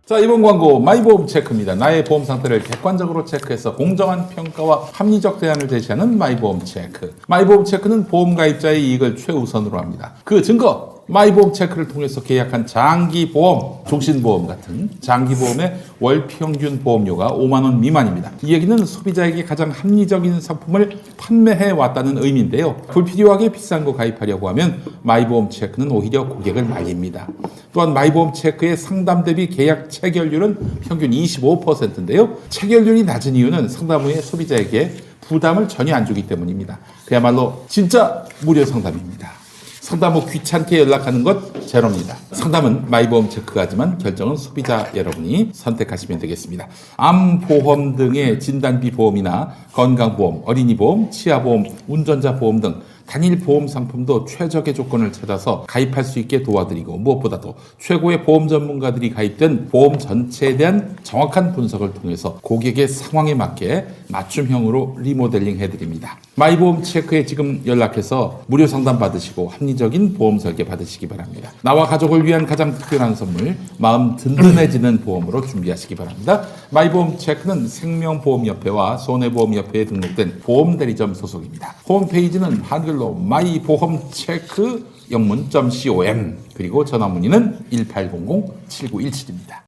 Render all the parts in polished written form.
자, 이번 광고 마이보험 체크입니다. 나의 보험 상태를 객관적으로 체크해서 공정한 평가와 합리적 대안을 제시하는 마이보험 체크. 마이보험 체크는 보험 가입자의 이익을 최우선으로 합니다. 그 증거! 마이보험 체크를 통해서 계약한 장기보험, 종신보험 같은 장기보험의 월 평균 보험료가 5만 원 미만입니다. 이 얘기는 소비자에게 가장 합리적인 상품을 판매해 왔다는 의미인데요. 불필요하게 비싼 거 가입하려고 하면 마이보험 체크는 오히려 고객을 말립니다. 또한 마이보험 체크의 상담 대비 계약 체결률은 평균 25%인데요. 체결률이 낮은 이유는 상담 후에 소비자에게 부담을 전혀 안 주기 때문입니다. 그야말로 진짜 무료 상담입니다. 상담 후 귀찮게 연락하는 것 제로입니다. 상담은 마이보험 체크가 하지만 결정은 소비자 여러분이 선택하시면 되겠습니다. 암보험 등의 진단비 보험이나 건강보험, 어린이보험, 치아보험, 운전자보험 등 단일 보험 상품도 최적의 조건을 찾아서 가입할 수 있게 도와드리고 무엇보다도 최고의 보험 전문가들이 가입된 보험 전체에 대한 정확한 분석을 통해서 고객의 상황에 맞게 맞춤형으로 리모델링 해드립니다. 마이보험 체크에 지금 연락해서 무료 상담 받으시고 합리적인 보험 설계 받으시기 바랍니다. 나와 가족을 위한 가장 특별한 선물, 마음 든든해지는 보험으로 준비하시기 바랍니다. 마이보험 체크는 생명보험협회와 손해보험협회에 등록된 보험대리점 소속입니다. 홈페이지는 한글로 마이보험체크 영문.com 그리고 전화문의는 1800-7917입니다.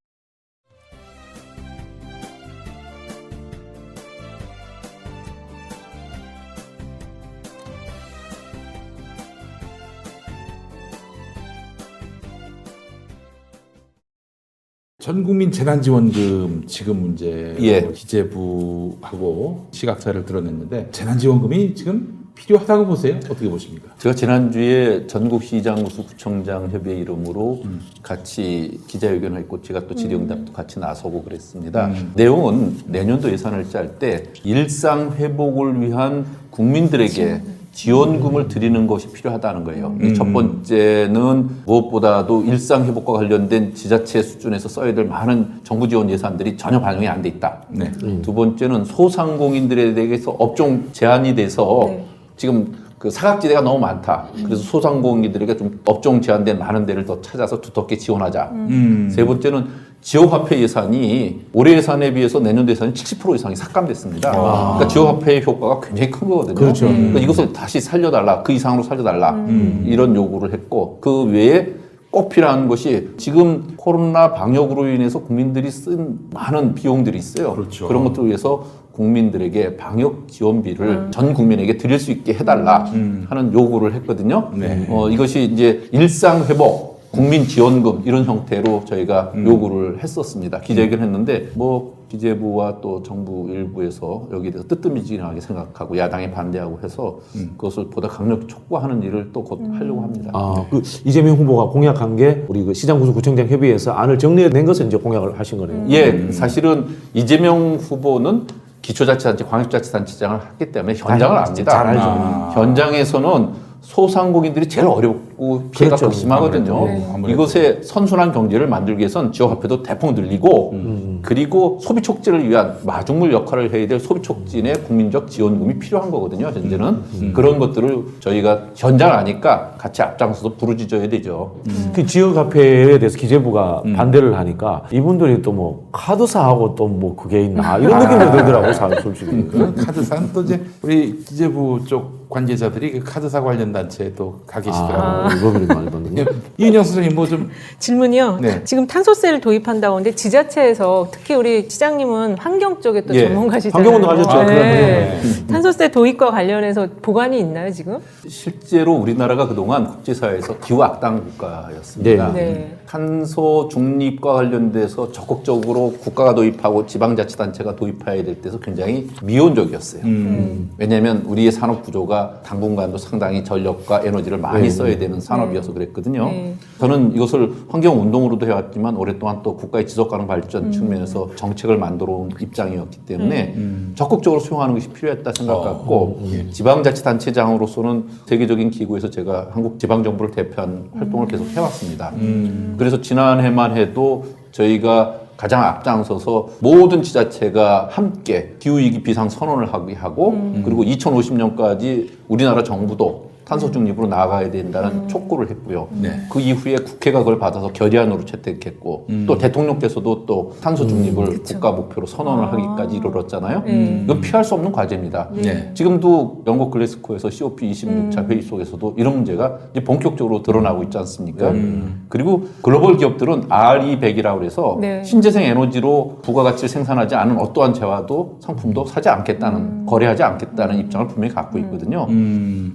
전국민 재난지원금 지금 이제 기재부하고 시각차를 드러냈는데 재난지원금이 지금 필요하다고 보세요? 어떻게 보십니까? 제가 지난주에 전국시장구청장 협의회 이름으로 같이 기자회견을 했고 제가 또 질의응답도 같이 나서고 그랬습니다. 내용은 내년도 예산을 짤 때 일상 회복을 위한 국민들에게 지원금을 드리는 것이 필요하다는 거예요. 첫 번째는 무엇보다도 일상 회복과 관련된 지자체 수준에서 써야 될 많은 정부 지원 예산들이 전혀 반영이 안 돼 있다. 네. 두 번째는 소상공인들에 대해서 업종 제한이 돼서 지금 그 사각지대가 너무 많다. 그래서 소상공인들에게 좀 업종 제한된 많은 데를 더 찾아서 두텁게 지원하자. 세 번째는 지역화폐 예산이 올해 예산에 비해서 내년도 예산이 70% 이상이 삭감됐습니다. 그러니까 지역화폐의 효과가 굉장히 큰 거거든요. 그렇죠. 그러니까 이것을 다시 살려달라. 그 이상으로 살려달라. 이런 요구를 했고 그 외에 꼭 필요한 것이 지금 코로나 방역으로 인해서 국민들이 쓴 많은 비용들이 있어요. 그렇죠. 그런 것들을 위해서 국민들에게 방역 지원비를 전 국민에게 드릴 수 있게 해달라 하는 요구를 했거든요. 네. 이것이 이제 일상 회복 국민 지원금 이런 형태로 저희가 요구를 했었습니다. 기자회견 했는데 기재부와 또 정부 일부에서 여기에 대해서 뜨뜻미지근하게 생각하고 야당이 반대하고 해서 그것을 보다 강력히 촉구하는 일을 또 곧 하려고 합니다. 그 이재명 후보가 공약한 게 우리 그 시장구청장 협의회에서 안을 정리해낸 것을 이제 공약을 하신 거네요. 예, 사실은 이재명 후보는 기초자치단체, 광역자치단체장을 했기 때문에 현장을 압니다. 잘 알죠. 현장에서는 소상공인들이 제일 어렵고 피해가 그렇죠. 심하거든요. 아무래도. 이것에 선순환 경제를 만들기 위해서는 지역화폐도 대폭 늘리고 그리고 소비 촉진을 위한 마중물 역할을 해야 될 소비 촉진의 국민적 지원금이 필요한 거거든요. 현재는 그런 것들을 저희가 현장을 아니까 같이 앞장서서 부르짖어야 되죠. 그 지역화폐에 대해서 기재부가 반대를 하니까 이분들이 또 뭐 카드사하고 또 뭐 그게 있나 이런 느낌도 들더라고요, 솔직히. 카드사는 또 이제 우리 기재부 쪽 관계자들이 그 카드사 관련 단체에 또 가 계시더라고요. 로비를 많이 받는 거. 이은영 선생님 뭐 좀 질문이요. 네. 지금 탄소세를 도입한다고 하는데 지자체에서 특히 우리 시장님은 환경 쪽에 또 예. 전문가시잖아요. 환경운동 하셨죠. 네. 탄소세 도입과 관련해서 보관이 있나요 지금? 실제로 우리나라가 그동안 국제사회에서 기후 악당 국가였습니다. 네. 탄소 중립과 관련돼서 적극적으로 국가가 도입하고 지방자치단체가 도입해야 될 때서 굉장히 미온적이었어요. 왜냐하면 우리의 산업 구조가 당분간도 상당히 전력과 에너지를 많이 써야 되는 산업이어서 그랬거든요. 저는 이것을 환경운동으로도 해왔지만 오랫동안 또 국가의 지속가능 발전 측면에서 정책을 만들어 온 입장이었기 때문에 적극적으로 수용하는 것이 필요했다 생각했고 지방자치단체장으로서는 세계적인 기구에서 제가 한국 지방정부를 대표한 활동을 계속 해왔습니다. 그래서 지난해만 해도 저희가 가장 앞장서서 모든 지자체가 함께 기후위기 비상선언을 하고 그리고 2050년까지 우리나라 정부도 탄소 중립으로 나아가야 된다는 촉구를 했고요. 네. 그 이후에 국회가 그걸 받아서 결의안으로 채택했고 또 대통령께서도 또 탄소 중립을 국가 목표로 선언을 하기까지 이르렀잖아요. 이건 피할 수 없는 과제입니다. 네. 지금도 영국 글래스코에서 COP26차 회의 속에서도 이런 문제가 이제 본격적으로 드러나고 있지 않습니까? 그리고 글로벌 기업들은 RE100이라고 해서 네. 신재생 에너지로 부가가치를 생산하지 않은 어떠한 재화도 상품도 사지 않겠다는 거래하지 않겠다는 입장을 분명히 갖고 있거든요.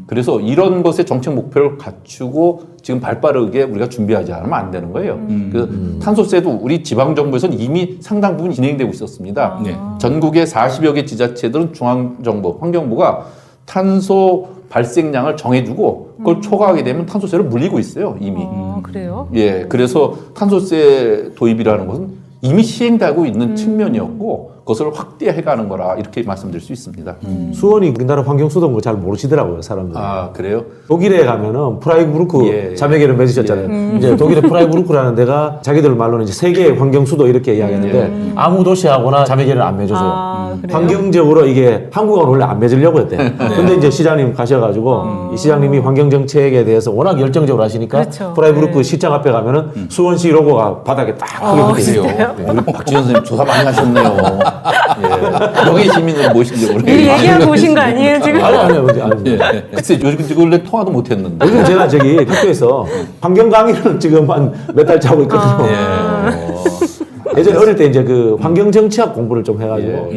그래서 이런 것의 정책 목표를 갖추고 지금 발빠르게 우리가 준비하지 않으면 안 되는 거예요. 그래서 탄소세도 우리 지방정부에서는 이미 상당 부분 진행되고 있었습니다. 네. 전국의 40여 개 지자체들은 중앙정부, 환경부가 탄소 발생량을 정해주고 그걸 초과하게 되면 탄소세를 물리고 있어요, 이미. 그래요? 예, 그래서 탄소세 도입이라는 것은 이미 시행되고 있는 측면이었고 그것을 확대해가는 거라 이렇게 말씀드릴 수 있습니다. 수원이 우리나라 환경수도인 거 잘 모르시더라고요, 사람들이. 아, 그래요? 독일에 가면은 프라이부르크 예, 예. 자매계를 맺으셨잖아요. 이제 독일의 프라이부르크라는 데가 자기들 말로는 이제 세계의 환경 수도 이렇게 이야기하는데 아무 도시하고나 자매계를 안 맺어줘요. 그래요? 환경적으로 이게 한국은 원래 안 맺으려고 했대. 근데 이제 시장님 가셔가지고 이 시장님이 환경 정책에 대해서 워낙 열정적으로 하시니까 그렇죠. 프라이부르크 네. 시장 앞에 가면은 수원시 로고가 바닥에 딱 크게 붙어 있어요. 그래요. 네, 우리 박지현 선생님 조사 많이 하셨네요. 예. 여기 시민을 모시려고 미리 그래요. 얘기하고 오신 거 아니에요 지금? 아니. 글쎄, 요즘 원래 통화도 못 했는데. 요즘 제가 저기 학교에서 환경 강의를 지금 한 몇 달째 하고 있거든요. 예전에 어릴 때 이제 그 환경 정치학 공부를 좀 해가지고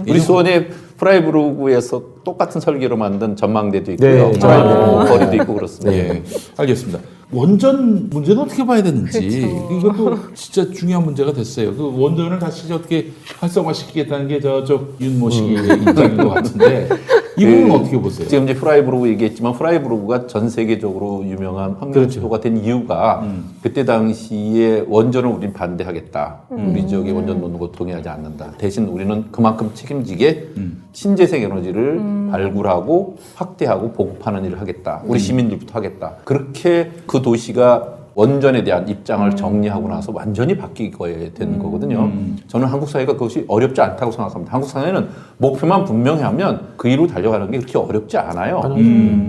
우리 수원에 프라이부르크에서 똑같은 설계로 만든 전망대도 있고요. 네, 거리도 있고 그렇습니다. 예, 알겠습니다. 원전 문제는 어떻게 봐야 되는지 이것도 진짜 중요한 문제가 됐어요. 그 원전을 다시 어떻게 활성화시키겠다는 게 저쪽 윤모 씨의 입장인 것 같은데 이 부분은 어떻게 보세요? 지금 이제 프라이부르크 얘기했지만 프라이부르크가 전 세계적으로 유명한 환경지도가 된 이유가 그때 당시에 원전을 우린 반대하겠다. 우리 지역에 원전 놓는 거 동의하지 않는다. 대신 우리는 그만큼 책임지게 신재생 에너지를 발굴하고 확대하고 보급하는 일을 하겠다. 우리 시민들부터 하겠다. 그렇게 그 도시가 원전에 대한 입장을 정리하고 나서 완전히 바뀌게 되는 거거든요. 저는 한국 사회가 그것이 어렵지 않다고 생각합니다. 한국 사회는 목표만 분명히 하면 그 일로 달려가는 게 그렇게 어렵지 않아요.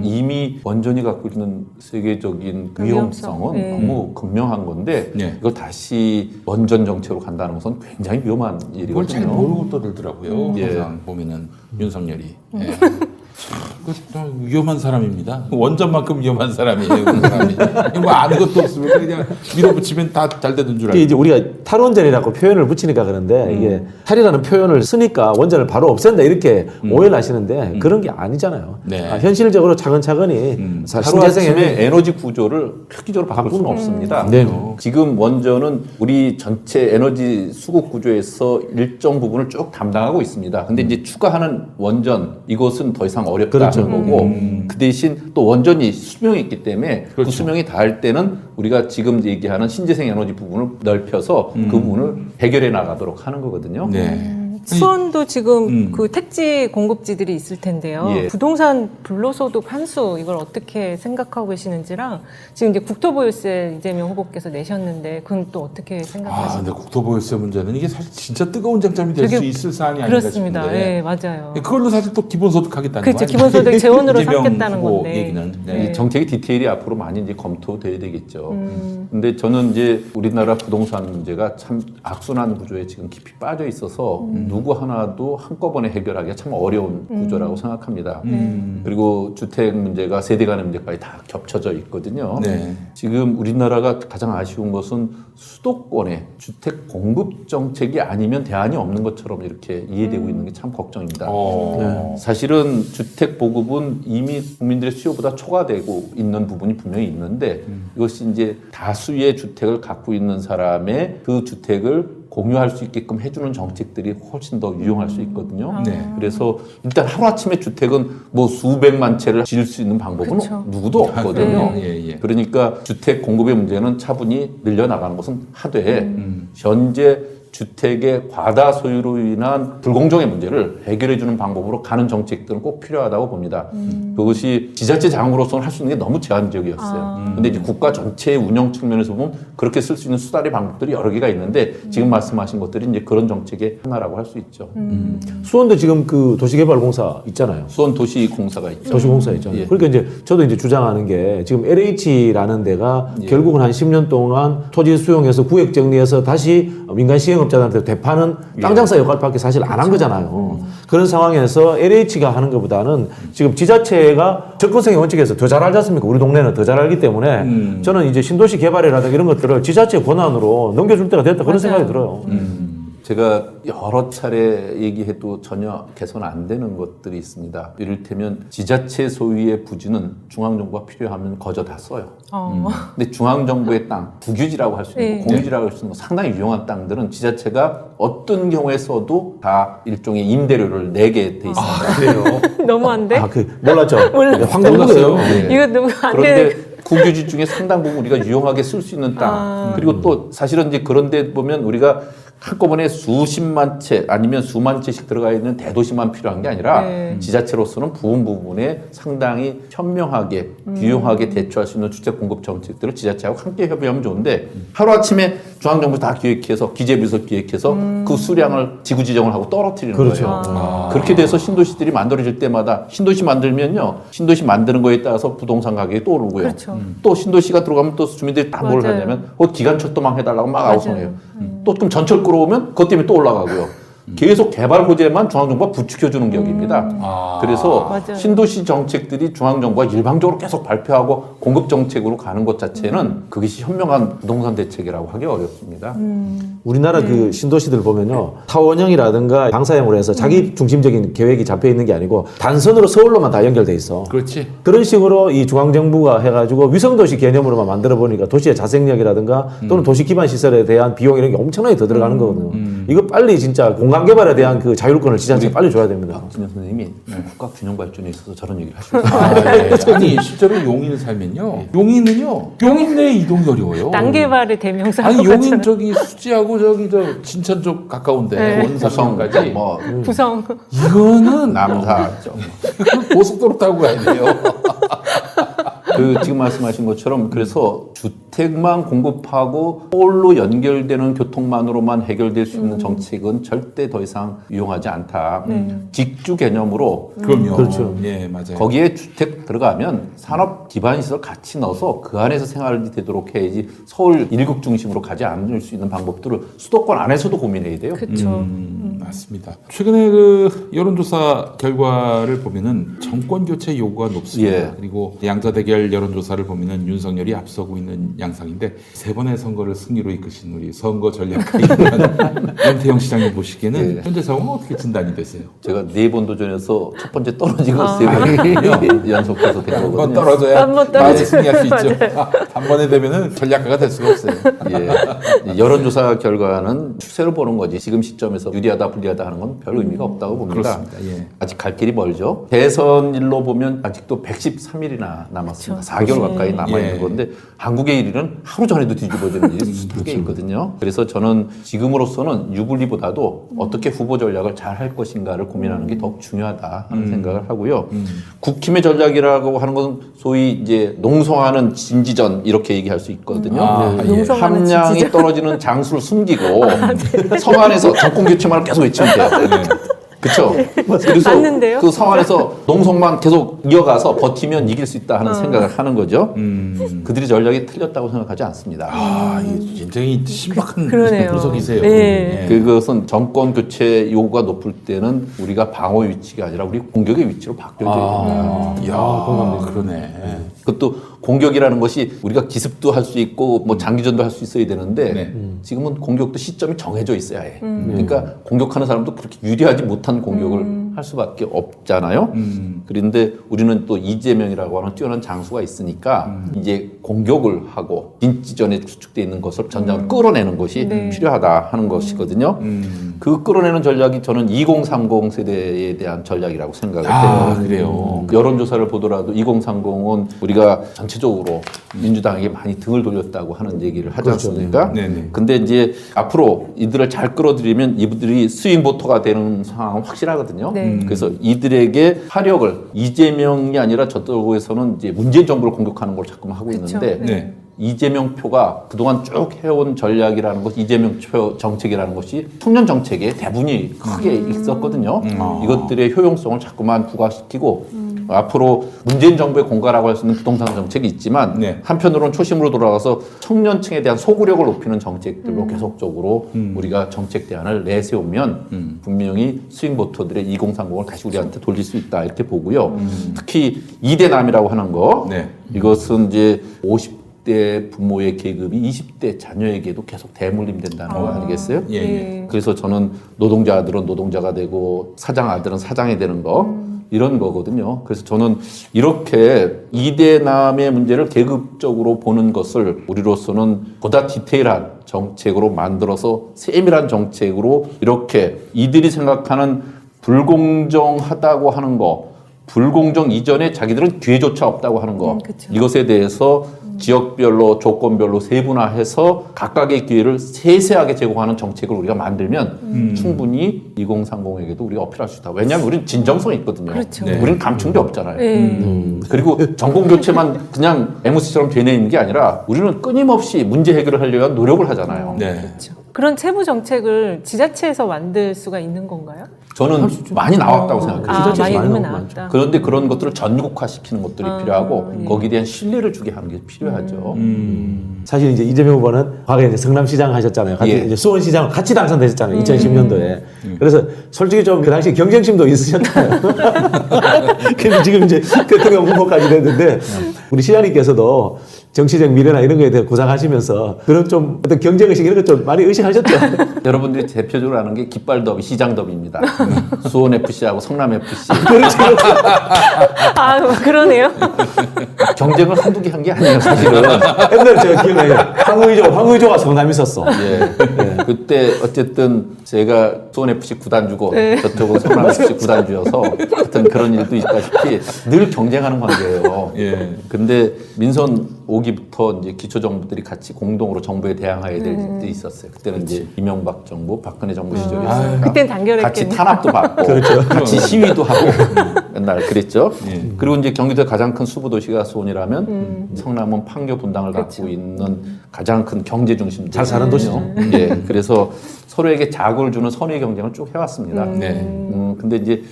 이미 원전이 갖고 있는 세계적인 위험성은 네. 너무 극명한 건데 네. 이걸 다시 원전 정책으로 간다는 것은 굉장히 위험한 그걸 잘 일이거든요. 모르고 떠들더라고요. 예. 항상 보면은 윤석열이. 예. 위험한 사람입니다. 원전만큼 위험한 사람이에요. 그 사람이. 뭐 아는 것도 없으면 그냥 밀어붙이면 다 잘 되는 줄 이게 알고. 이제 우리가 탈원전이라고 표현을 붙이니까 그런데 이게 탈이라는 표현을 쓰니까 원전을 바로 없앤다 이렇게 오해를 하시는데 그런 게 아니잖아요. 네. 현실적으로 차근차근히 하루아침에 에너지 구조를 획기적으로 바꿀 수는 없습니다. 네. 지금 원전은 우리 전체 에너지 수급 구조에서 일정 부분을 쭉 담당하고 있습니다. 근데 이제 추가하는 원전 이것은 더 이상 어렵다는 그렇죠. 거고 그 대신 또 원전이 수명이 있기 때문에 그 그렇죠. 수명이 닿을 때는 우리가 지금 얘기하는 신재생 에너지 부분을 넓혀서 그 부분을 해결해 나가도록 하는 거거든요. 네. 수원도 지금 그 택지 공급지들이 있을 텐데요. 예. 부동산 불로소득 환수 이걸 어떻게 생각하고 계시는지랑 지금 이제 국토보유세 이재명 후보께서 내셨는데 그건 또 어떻게 아, 생각하시는지. 근데 국토보유세 문제는 이게 사실 진짜 뜨거운 쟁점이 될 수 되게 있을 사안이 아닌가 그렇습니다. 싶은데. 예, 맞아요. 그걸로 사실 또 기본소득 하겠다는 그렇죠. 거 아니에요? 기본소득 재원으로 이재명 삼겠다는 후보 건데. 얘기는. 네. 이 정책의 디테일이 앞으로 많이 이제 검토돼야 되겠죠. 근데 저는 이제 우리나라 부동산 문제가 참 악순환 구조에 지금 깊이 빠져 있어서 누구 하나도 한꺼번에 해결하기가 참 어려운 구조라고 생각합니다. 그리고 주택 문제가 세대 간의 문제까지 다 겹쳐져 있거든요. 네. 지금 우리나라가 가장 아쉬운 것은 수도권에 주택 공급 정책이 아니면 대안이 없는 것처럼 이렇게 이해되고 있는 게 참 걱정입니다. 사실은 주택 보급은 이미 국민들의 수요보다 초과되고 있는 부분이 분명히 있는데 이것이 이제 다수의 주택을 갖고 있는 사람의 그 주택을 공유할 수 있게끔 해주는 정책들이 훨씬 더 유용할 수 있거든요. 네. 그래서 일단 하루아침에 주택은 뭐 수백만 채를 지을 수 있는 방법은 그쵸. 누구도 없거든요. 예. 그러니까 주택 공급의 문제는 차분히 늘려나가는 것은 하되 현재 주택의 과다 소유로 인한 불공정의 문제를 해결해 주는 방법으로 가는 정책들은 꼭 필요하다고 봅니다. 그것이 지자체 장으로서는 할 수 있는 게 너무 제한적이었어요. 근데 이제 국가 전체의 운영 측면에서 보면 그렇게 쓸 수 있는 수단의 방법들이 여러 개가 있는데 지금 말씀하신 것들이 이제 그런 정책의 하나라고 할 수 있죠. 수원도 지금 그 도시개발공사 있잖아요. 수원 도시공사가 있죠. 도시공사 있잖아요. 예. 그러니까 이제 저도 이제 주장하는 게 지금 LH라는 데가 예. 결국은 한 10년 동안 토지 수용해서 구획 정리해서 다시 민간 시행업자들한테 되파는 땅 장사 역할밖에 사실 안 한 거잖아요. 그런 상황에서 LH가 하는 것보다는 지금 지자체가 접근성의 원칙에서 더 잘 알지 않습니까? 우리 동네는 더 잘 알기 때문에 저는 이제 신도시 개발이라든가 이런 것들을 지자체 권한으로 넘겨줄 때가 됐다 그런 맞아요. 생각이 들어요. 제가 여러 차례 얘기해도 전혀 개선 안 되는 것들이 있습니다. 이를테면 지자체 소유의 부지는 중앙정부가 필요하면 거저 다 써요. 근데 중앙정부의 땅, 국유지라고 할 수 있는 네. 공유지라고 할 수 있는 상당히 유용한 땅들은 지자체가 어떤 경우에 써도 다 일종의 임대료를 내게 돼 있습니다. 그래요? 너무한데? 아, 그 몰랐죠. 몰랐어요. 황정부예요. 네. 이거 너무 안 그런데 되는. 국유지 중에 상당 부분 우리가 유용하게 쓸 수 있는 땅 그리고 또 사실은 이제 그런데 보면 우리가 한꺼번에 수십만 채 아니면 수만 채씩 들어가 있는 대도시만 필요한 게 아니라 네. 지자체로서는 부분에 상당히 현명하게 유용하게 대처할 수 있는 주택 공급 정책들을 지자체하고 함께 협의하면 좋은데 하루아침에 중앙정부 다 기획해서 기재부에서 기획해서 그 수량을 지구 지정을 하고 떨어뜨리는 그렇죠. 거예요. 그렇게 돼서 신도시들이 만들어질 때마다 신도시 만들면요. 신도시 만드는 거에 따라서 부동산 가격이 또 오르고요. 그렇죠. 또 신도시가 들어가면 또 주민들이 다 뭘 맞아요. 하냐면 기간철도망 해달라고 막 맞아요. 아우성해요. 또 그럼 전철 끌어오면 그것 때문에 또 올라가고요. 계속 개발 호재만 중앙정부가 부추겨주는 격입니다. 그래서 맞아요. 신도시 정책들이 중앙정부가 일방적으로 계속 발표하고 공급 정책으로 가는 것 자체는 그것이 현명한 부동산 대책이라고 하기 어렵습니다. 우리나라 그 신도시들 보면요. 타원형이라든가 방사형으로 해서 자기 중심적인 계획이 잡혀 있는 게 아니고 단선으로 서울로만 다 연결돼 있어. 그렇지. 그런 식으로 이 중앙정부가 해가지고 위성도시 개념으로만 만들어 보니까 도시의 자생력이라든가 또는 도시 기반 시설에 대한 비용 이런 게 엄청나게 더 들어가는 거거든요. 이거 빨리 진짜 공간 개발에 대한 그 자율권을 지자체에 빨리 줘야 됩니다. 박진영 선생님이 국가 균형 발전에 있어서 저런 얘기를 하시고 있어요. 아니 실제로 용인을 살면요. 용인은요. 용인 내에 이동이 어려워요. 땅 개발의 대명사. 아니 용인 저기 수지하고 저기 저 진천 쪽 가까운데 네. 원산까지 뭐 구성. 이거는 남사죠. 고속도로 타고 가야 돼요. 그 지금 말씀하신 것처럼 그래서 주택만 공급하고 서울로 연결되는 교통만으로만 해결될 수 있는 정책은 절대 더 이상 유용하지 않다. 직주 개념으로 그럼요. 그렇죠. 예, 맞아요. 거기에 주택 들어가면 산업 기반 시설 같이 넣어서 그 안에서 생활이 되도록 해야지 서울 일극 중심으로 가지 않을 수 있는 방법들을 수도권 안에서도 고민해야 돼요. 그렇죠. 맞습니다. 최근에 그 여론조사 결과를 보면은 정권 교체 요구가 높습니다. 예. 그리고 양자 대결 여론조사를 보면은 윤석열이 앞서고 있는 양상인데 세 번의 선거를 승리로 이끄신 우리 선거 전략가인 연태영 시장님 보시기에는 예. 현재 상황은 어떻게 진단이 되세요? 제가 4번 도전해서 첫 번째 떨어지고 3번 연속해서 된 한번 거거든요. 떨어져야 한번 많이 떨어져야 승리할 수 있죠. 한 번에 되면은 전략가가 될 수가 없어요. 예. 여론조사 결과는 추세를 보는 거지 지금 시점에서 유리하다 불리하다 하는 건 별 의미가 없다고 봅니다. 그렇습니다. 예. 아직 갈 길이 멀죠. 대선일로 보면 아직도 113일이나 남았습니다. 4개월 가까이 남아있는 예. 건데 한국의 일은 하루 전에도 뒤집어지는 일이 수두개 있거든요. 그래서 저는 지금으로서는 유불리보다도 어떻게 후보 전략을 잘 할 것인가를 고민하는 게 더욱 중요하다 하는 생각을 하고요. 국힘의 전략이라고 하는 것은 소위 이제 농성하는 진지전 이렇게 얘기할 수 있거든요. 아, 예. 농성하는 함량이 진지전. 떨어지는 장수를 숨기고 성 안에서 정권 교체만을 계속 외치면 돼요. 그렇죠. 그래서 맞는데요? 그 성 안에서 농성만 계속 이어가서 버티면 이길 수 있다 하는 생각을 하는 거죠. 그들이 전략이 틀렸다고 생각하지 않습니다. 아, 이 굉장히 신박한 그러네요. 분석이세요. 네. 예. 그것은 정권 교체 요구가 높을 때는 우리가 방어 위치가 아니라 우리 공격의 위치로 바뀌어야 됩니다. 야, 그러네. 그것도 공격이라는 것이 우리가 기습도 할 수 있고 뭐 장기전도 할 수 있어야 되는데 네. 지금은 공격도 시점이 정해져 있어야 해. 그러니까 공격하는 사람도 그렇게 유리하지 못한 공격을 할 수밖에 없잖아요. 그런데 우리는 또 이재명이라고 하는 뛰어난 장수가 있으니까 이제 공격을 하고 진지전에 추측되어 있는 것을 전장으로 끌어내는 것이 네. 필요하다 하는 것이거든요. 그 끌어내는 전략이 저는 2030 세대에 대한 전략이라고 생각을 해요. 그래요. 여론조사를 보더라도 2030은 우리가 전체적으로 민주당에게 많이 등을 돌렸다고 하는 얘기를 하지 그렇죠. 않습니까? 네네. 근데 이제 앞으로 이들을 잘 끌어들이면 이분들이 스윙 보터가 되는 상황은 확실하거든요. 네. 그래서 이들에게 화력을 이재명이 아니라 저쪽에서는 이제 문재인 정부를 공격하는 걸 자꾸만 하고 그쵸. 있는데 네. 이재명 표가 그동안 쭉 해온 전략이라는 것, 이재명 표 정책이라는 것이 청년 정책에 대부분이 크게 있었거든요. 이것들의 효용성을 자꾸만 부각시키고 앞으로 문재인 정부의 공가라고 할 수 있는 부동산 정책이 있지만 네. 한편으로는 초심으로 돌아가서 청년층에 대한 소구력을 높이는 정책들로 계속적으로 우리가 정책 대안을 내세우면 분명히 스윙보터들의 2030을 다시 우리한테 돌릴 수 있다 이렇게 보고요. 특히 2대남이라고 하는 거 네. 이것은 이제 50대 부모의 계급이 20대 자녀에게도 계속 대물림된다는 거 아니겠어요? 예, 예. 네. 그래서 저는 노동자 아들은 노동자가 되고 사장 아들은 사장이 되는 거 이런 거거든요. 그래서 저는 이렇게 2대남의 문제를 계급적으로 보는 것을 우리로서는 보다 디테일한 정책으로 만들어서 세밀한 정책으로 이렇게 이들이 생각하는 불공정하다고 하는 거, 불공정 이전에 자기들은 기회조차 없다고 하는 거, 그쵸. 이것에 대해서 지역별로 조건별로 세분화해서 각각의 기회를 세세하게 제공하는 정책을 우리가 만들면 충분히 2030에게도 우리가 어필할 수 있다. 왜냐하면 우리는 진정성이 있거든요. 그렇죠. 네. 우리는 감춘 게 없잖아요. 네. 그리고 정권 교체만 그냥 MOC처럼 되뇌 있는 게 아니라 우리는 끊임없이 문제 해결을 하려고 위한 노력을 하잖아요. 네. 그렇죠. 그런 세부 정책을 지자체에서 만들 수가 있는 건가요? 저는 많이 나왔다고 생각해요. 아, 지자체에서 많이 많이 그러면 나오면 나왔다. 그런데 그런 것들을 전국화시키는 것들이 필요하고 예. 거기에 대한 신뢰를 주게 하는 게 필요하죠. 사실 이제 이재명 후보는 과거에 이제 성남시장 하셨잖아요. 같이 예. 이제 수원시장 같이 당선되셨잖아요. 2010년도에. 그래서 솔직히 좀 그 당시 경쟁심도 있으셨잖아요. 근데 지금 이제 대통령 후보까지 됐는데 우리 시장님께서도 정치적 미래나 이런 거에 대해 구상하시면서 그런 좀 어떤 경쟁의식 이런 것 좀 많이 의식하셨죠? 여러분들이 대표적으로 아는 게 깃발 더비, 시장 더비입니다. 수원 FC하고 성남 FC 아, 그러네요. 경쟁을 한두 개 한 게 아니에요, 사실은. 옛날에 제가 기억나요. 황의조가 성남 있었어. 예. 그때 어쨌든 제가 수원 FC 구단주고 저쪽은 성남 FC 구단주여서 어떤 그런 일도 있다시피 늘 경쟁하는 관계예요. 예. 근데 민선 오기부터 이제 기초 정부들이 같이 공동으로 정부에 대항해야 될 때 있었어요. 그때는 이제 이명박 정부, 박근혜 정부 시절이었으니까 그땐 같이 단결했겠네. 탄압도 받고 같이 시위도 하고 맨날 그랬죠. 그리고 이제 경기도의 가장 큰 수부 도시가 수원이라면 성남은 판교 분당을 갖고 있는 가장 큰 경제 중심 잘 사는 도시죠. 예, 그래서 서로에게 자극을 주는 선의 경쟁을 쭉 해왔습니다. 네. 근데 이제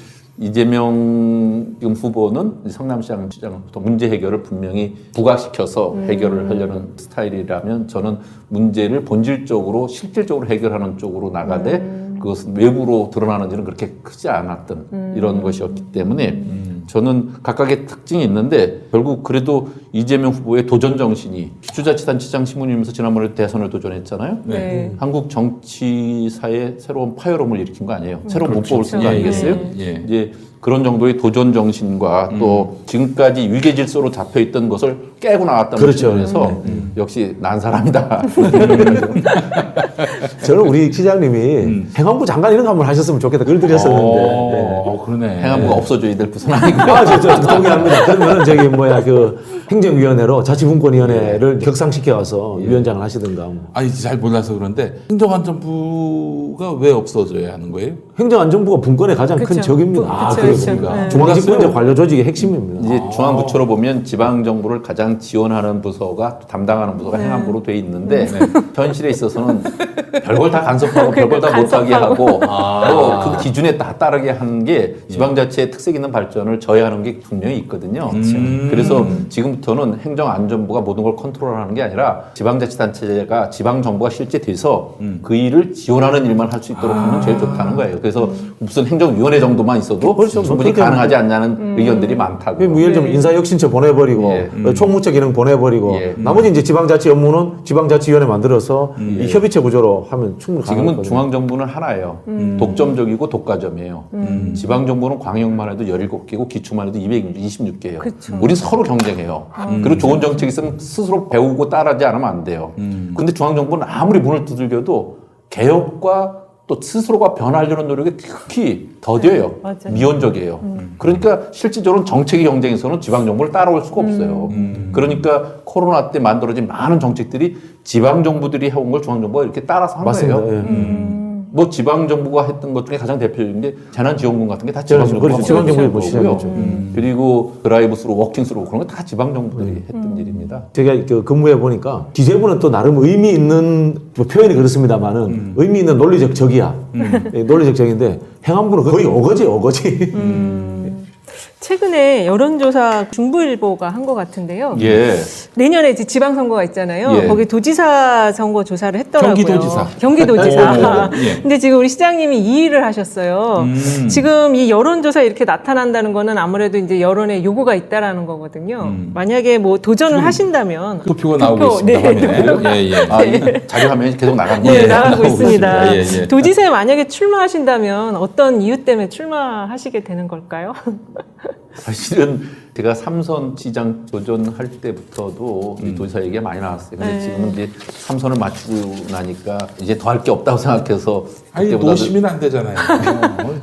이재명 지금 후보는 성남시장부터 문제 해결을 분명히 부각시켜서 해결을 하려는 스타일이라면 저는 문제를 본질적으로 실질적으로 해결하는 쪽으로 나가되 그것은 외부로 드러나는지는 그렇게 크지 않았던 이런 것이었기 때문에 저는 각각의 특징이 있는데 결국 그래도 이재명 후보의 도전 정신이 기초자치단체장 신부님이면서 지난번에 대선을 도전했잖아요. 네. 한국 정치사에 새로운 파열음을 일으킨 거 아니에요. 새로운 문법을 쓴 거 예, 아니겠어요? 예. 이제 그런 정도의 도전 정신과 또 지금까지 위계 질서로 잡혀 있던 것을 깨고 나왔다는 그렇죠. 측면에서 역시 난 사람이다. 저는 우리 시장님이 행안부 장관 이런 거 한번 하셨으면 좋겠다. 그걸 드렸었는데. 네. 그러네. 행안부가 없어져야 될 부서는 아니고. 아, 저 동의합니다. 그러면은 저기 뭐야 그 행정위원회로 자치분권위원회를 격상시켜서 위원장을 하시든가. 뭐. 아니 잘 몰라서 그런데 행정안전부가 왜 없어져야 하는 거예요? 행정안전부가 분권의 가장 큰 그쵸. 적입니다. 그쵸, 아, 그쵸. 그렇습니까? 네. 중앙집권제 관료 조직의 핵심입니다. 이제 중앙부처로 보면 지방정부를 가장 지원하는 부서가 담당하는 부서가 행안부로 돼 있는데 현실에 있어서는 별걸 다 간섭하고 별걸 다 못하게 하고 또 그 기준에 다 따르게 하는 게 지방자치의 특색 있는 발전을 저해하는 게 분명히 있거든요. 그래서 지금부터는 행정안전부가 모든 걸 컨트롤하는 게 아니라 지방자치단체가 지방정부가 실제 돼서 그 일을 지원하는 일만 할 수 있도록 하면 제일 좋다는 거예요. 그래서 무슨 행정위원회 정도만 있어도 그렇죠. 충분히 그렇게 가능하지 않냐는 의견들이 많다고. 뭐 예를 들면 인사혁신처 보내버리고 총무처 기능 보내버리고 예. 나머지 이제 지방자치 업무는 지방자치위원회 만들어서 이 협의체 구조로 하면 충분히 지금은 가능하거든요. 중앙정부는 하나예요. 독점적이고 독과점이에요. 지방 지방정부는 광역만 해도 17개고 기초만 해도 226개예요. 그쵸. 우린 서로 경쟁해요. 그리고 좋은 정책이 있으면 스스로 배우고 따라하지 않으면 안 돼요. 근데 중앙정부는 아무리 문을 두들겨도 개혁과 또 스스로가 변하려는 노력이 극히 더뎌요. 맞아요. 미온적이에요. 그러니까 실질적으로 정책의 경쟁에서는 지방정부를 따라올 수가 없어요. 그러니까 코로나 때 만들어진 많은 정책들이 지방정부들이 해온 걸 중앙정부가 이렇게 따라서 한 맞습니다. 거예요. 예. 뭐 지방정부가 했던 것 중에 가장 대표적인 게 재난지원금 같은 게 다 지방정부가 그렇죠. 지방정부의 뭐 거고요. 시작이죠. 그리고 드라이브스루, 워킹스루 그런 거 다 지방정부들이 했던 일입니다. 제가 그 근무해 보니까 기재부는 또 나름 의미 있는 뭐 표현이 그렇습니다만은 의미 있는 논리적 적이야. 예, 논리적 적인데 행안부는 거의 어거지. 최근에 여론조사 중부일보가 한 것 같은데요. 예. 내년에 이제 지방선거가 있잖아요. 예. 거기 도지사 선거 조사를 했더라고요. 경기도지사. 경기도지사. 예. 근데 지금 우리 시장님이 2위를 하셨어요. 지금 이 여론조사 이렇게 나타난다는 거는 아무래도 이제 여론의 요구가 있다라는 거거든요. 만약에 뭐 도전을 하신다면 투표가 나오고 있습니다. 화면에. 예, 예. 아, 이 자료 화면이 계속 나가는 네, 거예요. 나가고 있습니다. 예, 예. 도지사에 만약에 출마하신다면 어떤 이유 때문에 출마하시게 되는 걸까요? 사실은 제가 삼선 시장 도전할 때부터도 이 도지사 얘기가 많이 나왔어요. 근데 네. 지금은 이제 삼선을 맞추고 나니까 이제 더 할 게 없다고 생각해서 아니 노시면 안 되잖아요.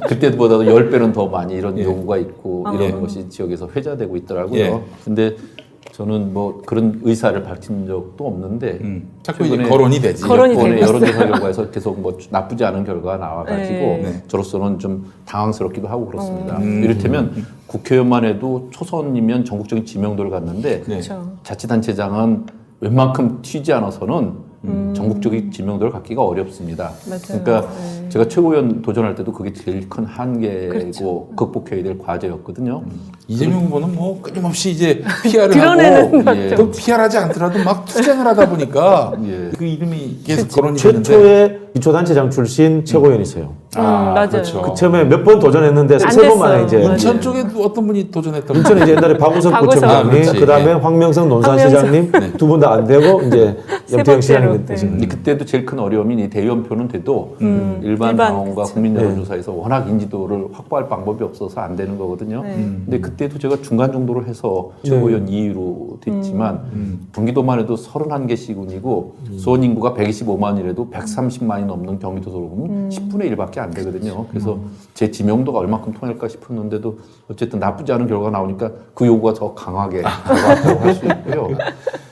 그때보다도 10배는 더 많이 이런 예. 요구가 있고 아. 이런 것이 지역에서 회자되고 있더라고요. 예. 근데 저는 뭐 그런 의사를 밝힌 적도 없는데 자꾸 이제 최근에 거론이 되지. 거론이 이번에 되고 여론조사 결과에서 계속 뭐 나쁘지 않은 결과가 나와가지고 네. 저로서는 좀 당황스럽기도 하고 그렇습니다. 이를테면 국회의원만 해도 초선이면 전국적인 지명도를 갖는데 네. 그렇죠. 자치단체장은 웬만큼 튀지 않아서는 전국적인 지명도를 갖기가 어렵습니다. 맞아요. 그러니까 네. 제가 최고위원 도전할 때도 그게 제일 큰 한계고 그렇죠. 극복해야 될 과제였거든요. 이재명 후보는 뭐 끊임없이 이제 PR을 드러내는 하고 거죠. 또 PR하지 않더라도 막 투쟁을 하다 보니까 예. 그 이름이 계속 거론이 되는데 최초의 기초단체장 출신 최고위원이세요. 맞아요. 그렇죠. 그 처음에 몇 번 도전했는데 안 세 번 만에 됐어요. 이제 맞아요. 인천 쪽에도 어떤 분이 도전했다고. 인천에 이제 옛날에 박우석 박우석. 부총장님, 그렇지. 그다음에 예. 황명성 논산시장님 두 분 다 안 되고 이제 세 염태영 번째로. 시장님 되신 근데 그때도 제일 큰 어려움이 이 대의원표는 돼도 일반 일반, 당원과 그치. 국민 여론조사에서 워낙 인지도를 확보할 방법이 없어서 안 되는 거거든요. 네. 근데 그때도 제가 중간 정도를 해서 최고위원 2위로 됐지만 경기도만 해도 31개 시군이고 수원 인구가 125만이라도 130만이 넘는 경기도 소득은 10분의 1밖에 안 되거든요. 그래서 제 지명도가 얼마큼 통할까 싶었는데도 어쨌든 나쁘지 않은 결과가 나오니까 그 요구가 더 강하게 다가왔다고 할 수 있고요.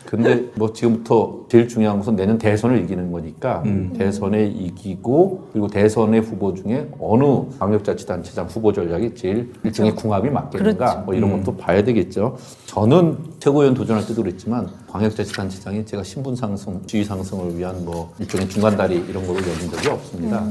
근데 뭐 지금부터 제일 중요한 것은 내년 대선을 이기는 거니까 대선에 이기고 그리고 대선의 후보 중에 어느 광역자치단체장 후보 전략이 제일 일종의 궁합이 맞겠는가 그렇죠. 뭐 이런 것도 봐야 되겠죠. 저는 최고위원 도전할 때도 그랬지만 광역자치단체장이 제가 신분 상승, 지위 상승을 위한 뭐 일종의 중간다리 이런 걸로 여긴 적이 없습니다.